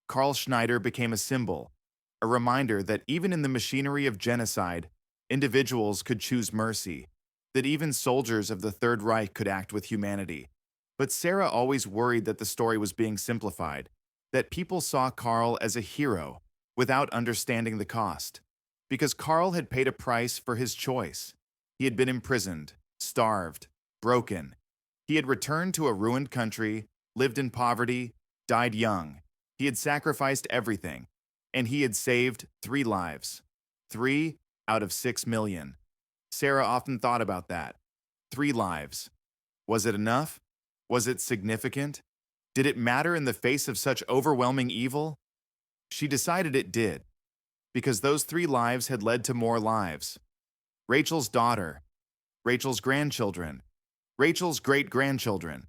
Karl Schneider became a symbol, a reminder that even in the machinery of genocide, individuals could choose mercy, that even soldiers of the Third Reich could act with humanity. But Sarah always worried that the story was being simplified, that people saw Karl as a hero without understanding the cost. Because Karl had paid a price for his choice. He had been imprisoned, starved, broken. He had returned to a ruined country, lived in poverty, died young. He had sacrificed everything, and he had saved 3 lives. 3 out of 6 million. Sarah often thought about that. 3 lives. Was it enough? Was it significant? Did it matter in the face of such overwhelming evil? She decided it did, because those 3 lives had led to more lives. Rachel's daughter, Rachel's grandchildren, Rachel's great-grandchildren.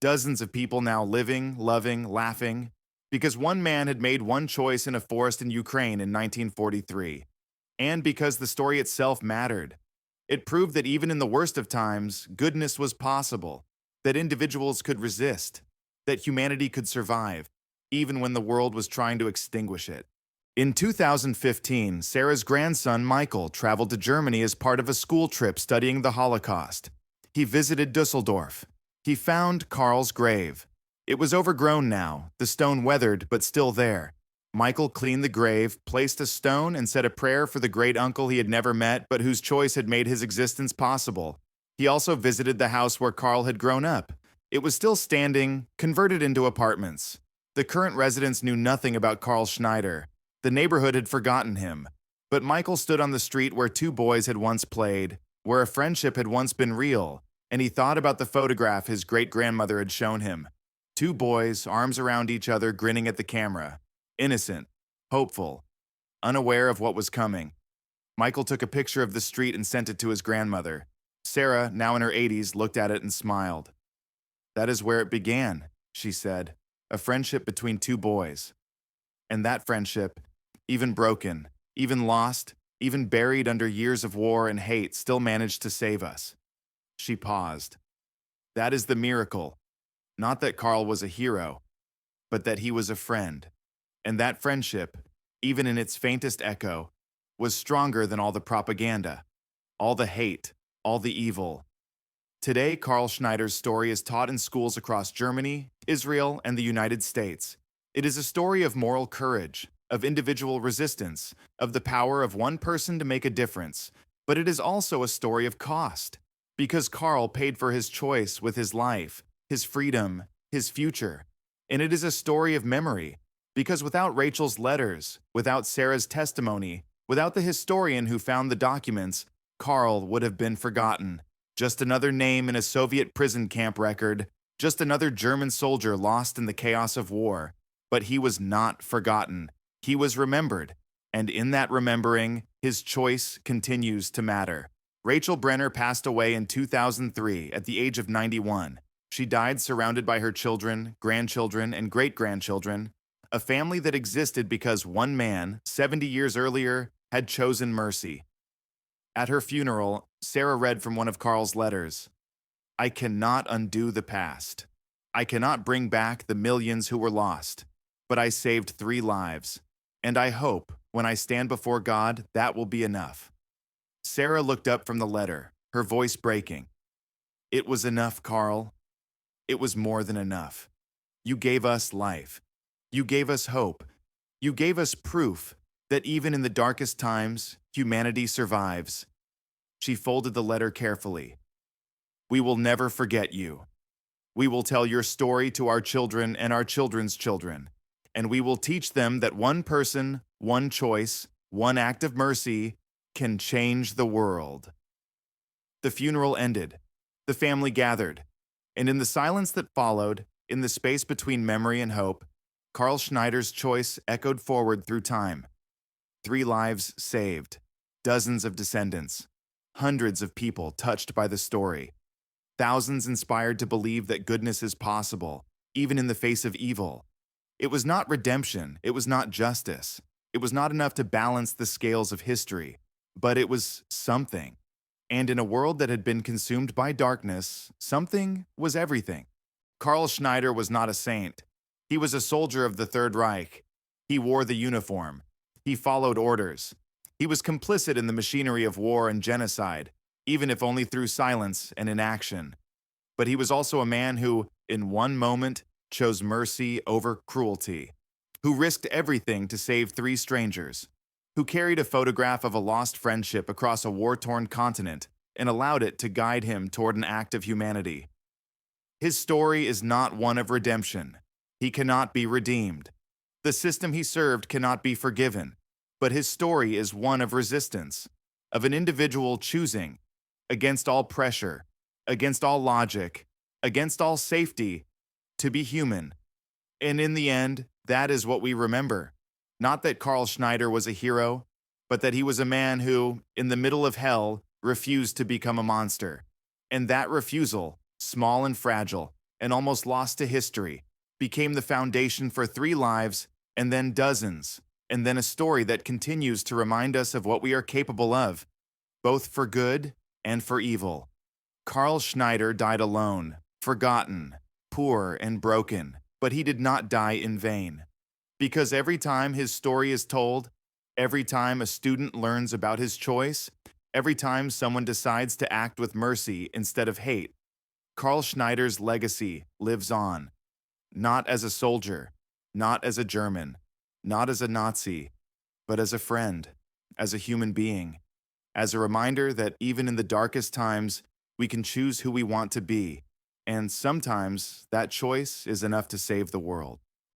Dozens of people now living, loving, laughing, because one man had made one choice in a forest in Ukraine in 1943, and because the story itself mattered. It proved that even in the worst of times, goodness was possible, that individuals could resist, that humanity could survive, even when the world was trying to extinguish it. In 2015, Sarah's grandson, Michael, traveled to Germany as part of a school trip studying the Holocaust. He visited Düsseldorf. He found Karl's grave. It was overgrown now, the stone weathered but still there. Michael cleaned the grave, placed a stone, and said a prayer for the great uncle he had never met but whose choice had made his existence possible. He also visited the house where Karl had grown up. It was still standing, converted into apartments. The current residents knew nothing about Karl Schneider. The neighborhood had forgotten him. But Michael stood on the street where two boys had once played, where a friendship had once been real, and he thought about the photograph his great-grandmother had shown him. Two boys, arms around each other, grinning at the camera. Innocent, hopeful, unaware of what was coming. Michael took a picture of the street and sent it to his grandmother. Sarah, now in her 80s, looked at it and smiled. "That is where it began," she said, "a friendship between two boys. And that friendship, even broken, even lost, even buried under years of war and hate, still managed to save us." She paused. "That is the miracle. Not that Karl was a hero, but that he was a friend. And that friendship, even in its faintest echo, was stronger than all the propaganda, all the hate, all the evil." Today, Karl Schneider's story is taught in schools across Germany, Israel, and the United States. It is a story of moral courage, of individual resistance, of the power of one person to make a difference. But it is also a story of cost, because Karl paid for his choice with his life, his freedom, his future. And it is a story of memory, because without Rachel's letters, without Sarah's testimony, without the historian who found the documents, Karl would have been forgotten. Just another name in a Soviet prison camp record, just another German soldier lost in the chaos of war. But he was not forgotten. He was remembered. And in that remembering, his choice continues to matter. Rachel Brenner passed away in 2003 at the age of 91. She died surrounded by her children, grandchildren, and great-grandchildren, a family that existed because one man, 70 years earlier, had chosen mercy. At her funeral, Sarah read from one of Karl's letters. "I cannot undo the past. I cannot bring back the millions who were lost, but I saved 3 lives. And I hope, when I stand before God, that will be enough." Sarah looked up from the letter, her voice breaking. "It was enough, Karl. It was more than enough. You gave us life. You gave us hope. You gave us proof that even in the darkest times, humanity survives." She folded the letter carefully. "We will never forget you. We will tell your story to our children and our children's children, and we will teach them that one person, one choice, one act of mercy can change the world." The funeral ended. The family gathered. And in the silence that followed, in the space between memory and hope, Karl Schneider's choice echoed forward through time. 3 lives saved, dozens of descendants, hundreds of people touched by the story, thousands inspired to believe that goodness is possible, even in the face of evil. It was not redemption, it was not justice, it was not enough to balance the scales of history, but it was something. And in a world that had been consumed by darkness, something was everything. Karl Schneider was not a saint. He was a soldier of the Third Reich. He wore the uniform. He followed orders. He was complicit in the machinery of war and genocide, even if only through silence and inaction. But he was also a man who, in one moment, chose mercy over cruelty, who risked everything to save 3 strangers, who carried a photograph of a lost friendship across a war-torn continent and allowed it to guide him toward an act of humanity. His story is not one of redemption. He cannot be redeemed. The system he served cannot be forgiven. But his story is one of resistance, of an individual choosing, against all pressure, against all logic, against all safety, to be human. And in the end, that is what we remember. Not that Karl Schneider was a hero, but that he was a man who, in the middle of hell, refused to become a monster. And that refusal, small and fragile, and almost lost to history, became the foundation for 3 lives, and then dozens, and then a story that continues to remind us of what we are capable of, both for good and for evil. Karl Schneider died alone, forgotten, poor, and broken, but he did not die in vain. Because every time his story is told, every time a student learns about his choice, every time someone decides to act with mercy instead of hate, Karl Schneider's legacy lives on. Not as a soldier, not as a German, not as a Nazi, but as a friend, as a human being, as a reminder that even in the darkest times, We can choose who we want to be, and sometimes that choice is enough to save the world.